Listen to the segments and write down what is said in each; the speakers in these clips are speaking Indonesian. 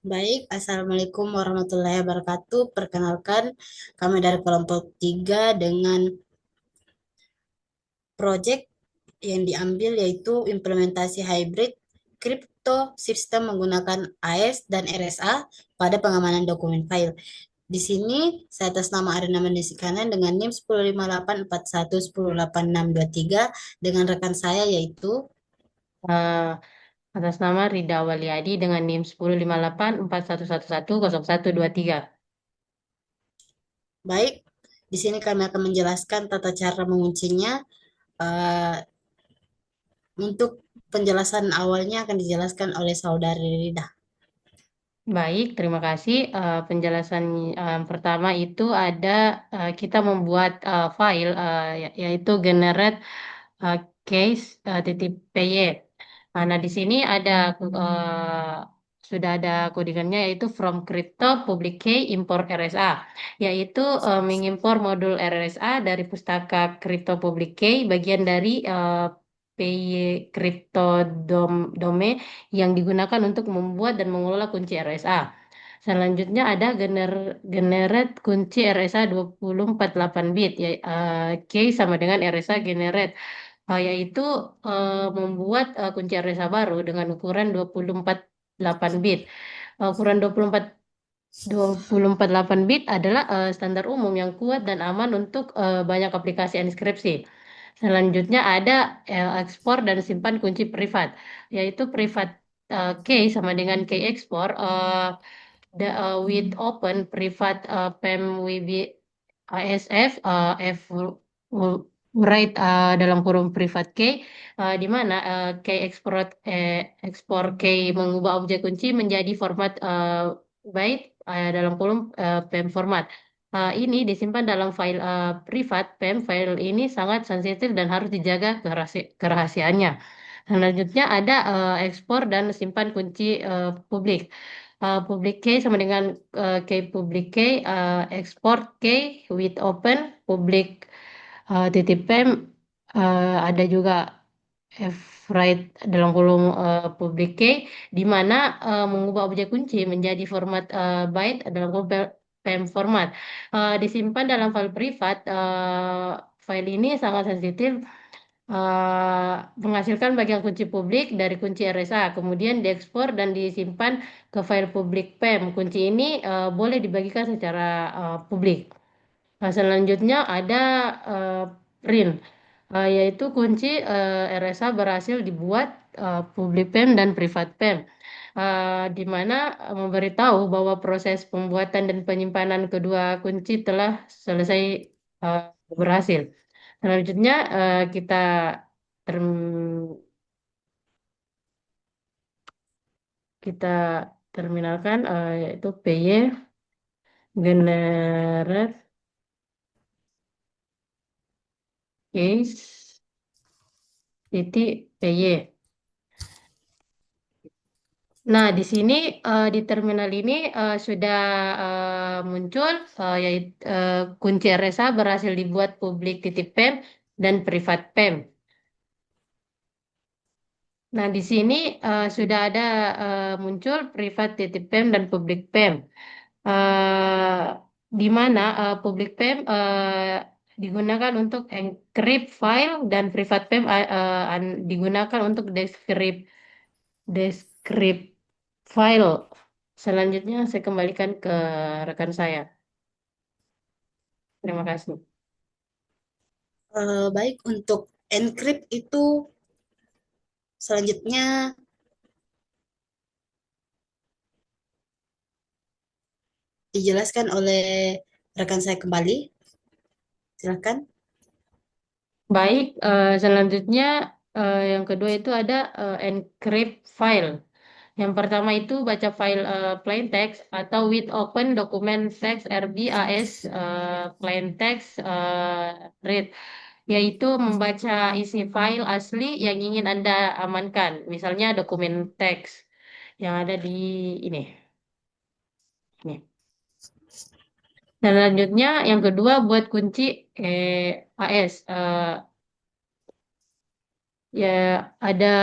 Baik, Assalamualaikum warahmatullahi wabarakatuh. Perkenalkan, kami dari kelompok 3 dengan proyek yang diambil yaitu implementasi hybrid crypto sistem menggunakan AES dan RSA pada pengamanan dokumen file. Di sini saya atas nama Arina Mendisikanan dengan NIM 105841108623 dengan rekan saya yaitu Eh, Atas nama Rida Waliadi dengan NIM 10584111100123. baik. Di sini kami akan menjelaskan tata cara menguncinya. Eh, Untuk penjelasan awalnya akan dijelaskan oleh Saudari Rida. Baik, terima kasih. Penjelasan pertama itu ada kita membuat file yaitu generate case titik py. Nah, di sini ada sudah ada codingannya yaitu from crypto public key import RSA, yaitu mengimpor modul RSA dari pustaka crypto public key bagian dari PY crypto domain yang digunakan untuk membuat dan mengelola kunci RSA. Selanjutnya ada generate kunci RSA 24/8 bit, ya, key sama dengan RSA generate, yaitu membuat kunci RSA baru dengan ukuran 24/8 bit. Ukuran 24/8 bit adalah standar umum yang kuat dan aman untuk banyak aplikasi enkripsi. Selanjutnya ada ekspor dan simpan kunci privat, yaitu privat key sama dengan key ekspor. With open privat PEM WB ASF F write dalam kurung privat key, di mana key ekspor key mengubah objek kunci menjadi format byte dalam kolom PEM format. Ini disimpan dalam file privat PEM. File ini sangat sensitif dan harus dijaga kerahasiaannya. Selanjutnya ada ekspor dan simpan kunci publik. Public key sama dengan key public key, export key with open public titik pem, ada juga write dalam kolom public key, di mana mengubah objek kunci menjadi format byte dalam kolom pem format. Disimpan dalam file privat. File ini sangat sensitif, menghasilkan bagian kunci publik dari kunci RSA, kemudian diekspor dan disimpan ke file publik PEM. Kunci ini boleh dibagikan secara publik. Selanjutnya ada eh, print, yaitu kunci RSA berhasil dibuat publik PEM dan privat PEM, di mana memberitahu bahwa proses pembuatan dan penyimpanan kedua kunci telah selesai eh, berhasil. Selanjutnya term- kita terminalkan, yaitu PY generate case titik PY. Nah, di sini di terminal ini sudah muncul, yaitu kunci RSA berhasil dibuat publik titik PEM dan privat PEM. Nah, di sini sudah ada muncul privat titik PEM dan publik PEM. eh, di mana public PEM digunakan untuk encrypt file dan privat PEM digunakan untuk descript file. Selanjutnya saya kembalikan ke rekan saya. Terima kasih. Baik, untuk encrypt itu selanjutnya dijelaskan oleh rekan saya kembali. Silakan. Baik, selanjutnya yang kedua itu ada encrypt file. Yang pertama itu baca file plain text atau with open document text RBAS plain text read, yaitu membaca isi file asli yang ingin Anda amankan, misalnya dokumen teks yang ada di ini. Ini. Dan selanjutnya yang kedua buat kunci AS. Ya, ada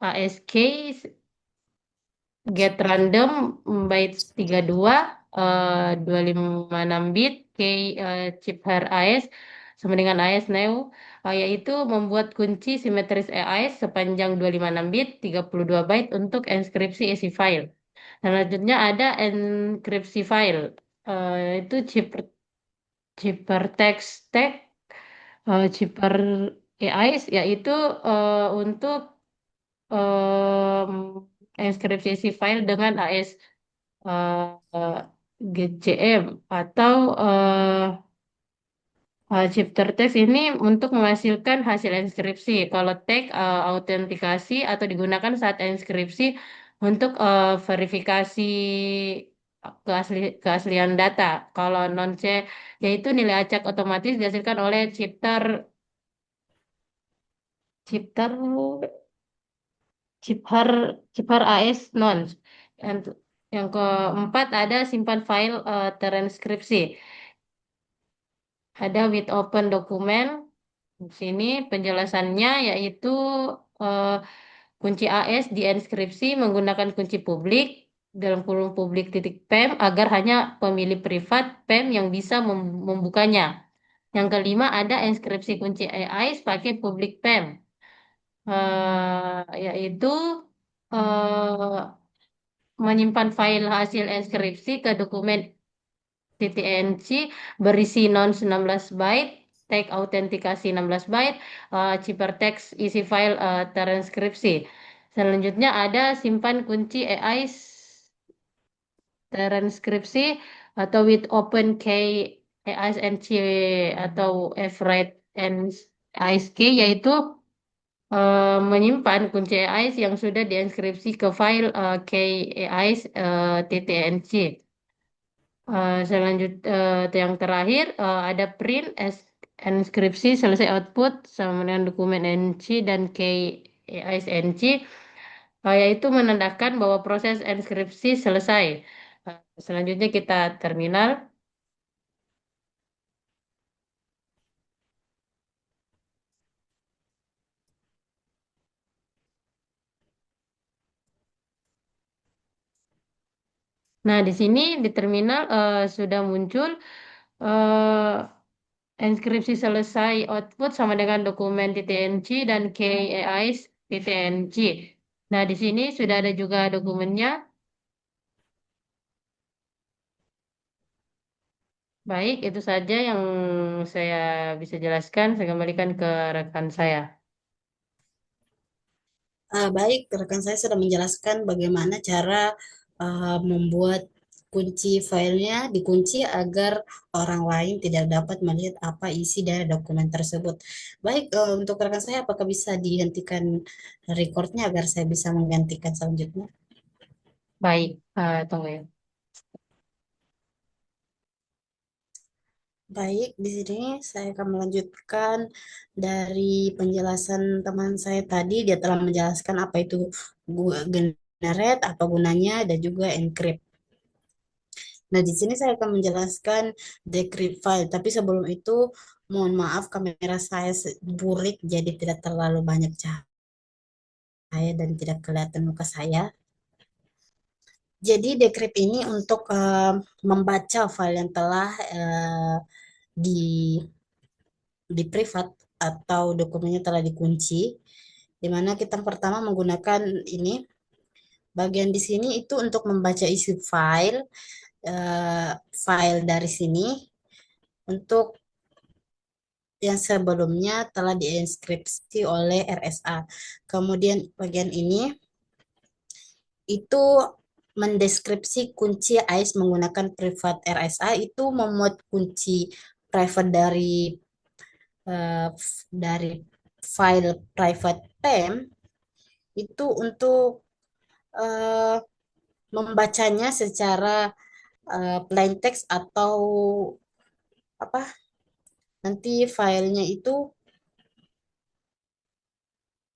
AS case get random bytes 32 256 bit key chip her AES sama dengan AES neo, yaitu membuat kunci simetris AES sepanjang 256 bit 32 byte untuk enskripsi isi file. Dan selanjutnya ada enkripsi file. Itu ciphertext tag, cipher AIS, yaitu untuk em, enskripsi isi file dengan AES eh, eh, GCM atau ciphertext ini untuk menghasilkan hasil enskripsi. Kalau tag autentikasi atau digunakan saat enskripsi untuk verifikasi keaslian data. Kalau non-C yaitu nilai acak otomatis dihasilkan oleh chipter chipher chipher AES nonce. Yang, yang keempat ada simpan file transkripsi. Ada with open dokumen. Di sini penjelasannya yaitu eh, kunci AES dienkripsi menggunakan kunci publik dalam kurung publik titik PEM agar hanya pemilik privat PEM yang bisa membukanya. Yang kelima ada inskripsi kunci AES pakai publik PEM, yaitu eh, menyimpan file hasil inskripsi ke dokumen TTNC berisi non 16 byte, tag autentikasi 16 byte, ciphertext isi file transkripsi. Selanjutnya ada simpan kunci AIS transkripsi atau with open key AIS NC atau F-write and AIS key, yaitu menyimpan kunci AIS yang sudah dienkripsi ke file key AIS TTNC. Yang terakhir ada print enskripsi selesai output sama dengan dokumen NC dan KISNC, yaitu menandakan bahwa proses enskripsi selesai. Selanjutnya kita terminal. Nah, di sini di terminal sudah muncul enskripsi selesai output sama dengan dokumen TTNC dan KAIS TTNC. Nah, di sini sudah ada juga dokumennya. Baik, itu saja yang saya bisa jelaskan. Saya kembalikan ke rekan saya. Baik, rekan saya sudah menjelaskan bagaimana cara membuat kunci filenya dikunci agar orang lain tidak dapat melihat apa isi dari dokumen tersebut. Baik, untuk rekan saya, apakah bisa dihentikan recordnya agar saya bisa menggantikan selanjutnya? Baik, tunggu ya. Baik, di sini saya akan melanjutkan dari penjelasan teman saya tadi. Dia telah menjelaskan apa itu generate, apa gunanya, dan juga encrypt. Nah, di sini saya akan menjelaskan decrypt file. Tapi sebelum itu, mohon maaf kamera saya burik, jadi tidak terlalu banyak cahaya dan tidak kelihatan muka saya. Jadi decrypt ini untuk membaca file yang telah di di privat atau dokumennya telah dikunci, di mana kita pertama menggunakan ini bagian di sini itu untuk membaca isi file, file dari sini untuk yang sebelumnya telah diinskripsi oleh RSA. Kemudian bagian ini itu mendeskripsi kunci AIS menggunakan privat RSA, itu memuat kunci private eh, dari file private PEM itu untuk eh, membacanya secara plain text atau apa, nanti filenya itu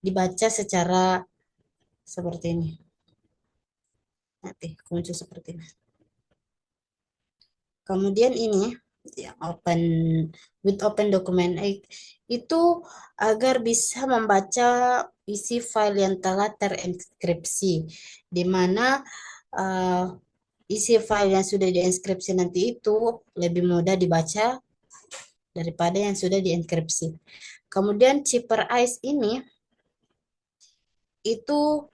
dibaca secara seperti ini, nanti muncul seperti ini. Kemudian ini yang open with open document itu agar bisa membaca isi file yang telah terenkripsi, di mana eh, isi file yang sudah dienkripsi nanti itu lebih mudah dibaca daripada yang sudah dienkripsi. Kemudian Chipper Ice ini itu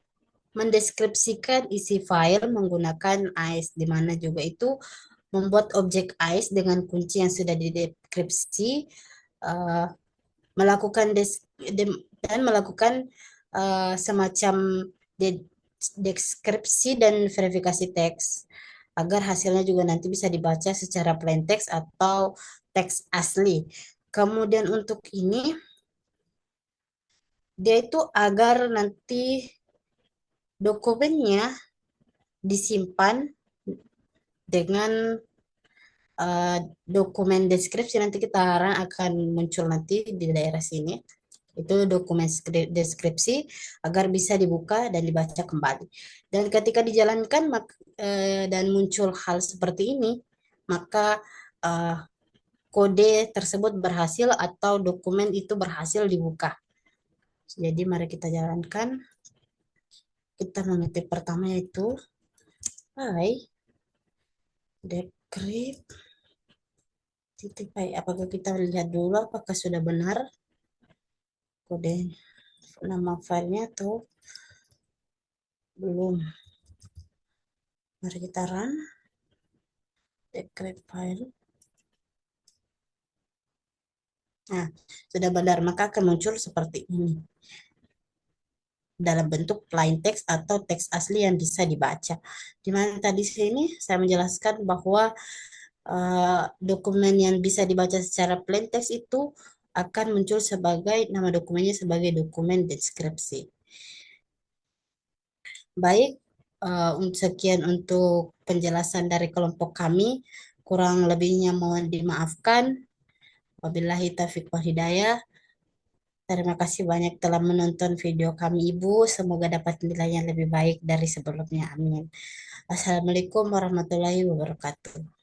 mendeskripsikan isi file menggunakan AES, di mana juga itu membuat objek AES dengan kunci yang sudah didekripsi, eh, melakukan dan melakukan semacam deskripsi dan verifikasi teks agar hasilnya juga nanti bisa dibaca secara plain text atau teks asli. Kemudian untuk ini dia itu agar nanti dokumennya disimpan dengan eh, dokumen deskripsi, nanti kita akan muncul nanti di daerah sini. Itu dokumen deskripsi agar bisa dibuka dan dibaca kembali. Dan ketika dijalankan dan muncul hal seperti ini, maka eh, kode tersebut berhasil atau dokumen itu berhasil dibuka. Jadi mari kita jalankan. Kita mengetik pertama yaitu hai decrypt titik pai. Apakah kita lihat dulu apakah sudah benar kode nama filenya atau belum. Mari kita run decrypt file. Nah, sudah benar, maka akan muncul seperti ini dalam bentuk plain text atau teks asli yang bisa dibaca. Di mana tadi sini saya menjelaskan bahwa dokumen yang bisa dibaca secara plain text itu akan muncul sebagai nama dokumennya sebagai dokumen deskripsi. Baik, sekian untuk penjelasan dari kelompok kami. Kurang lebihnya mohon dimaafkan. Wabillahi taufiq wal hidayah. Terima kasih banyak telah menonton video kami, Ibu. Semoga dapat nilai yang lebih baik dari sebelumnya. Amin. Assalamualaikum warahmatullahi wabarakatuh.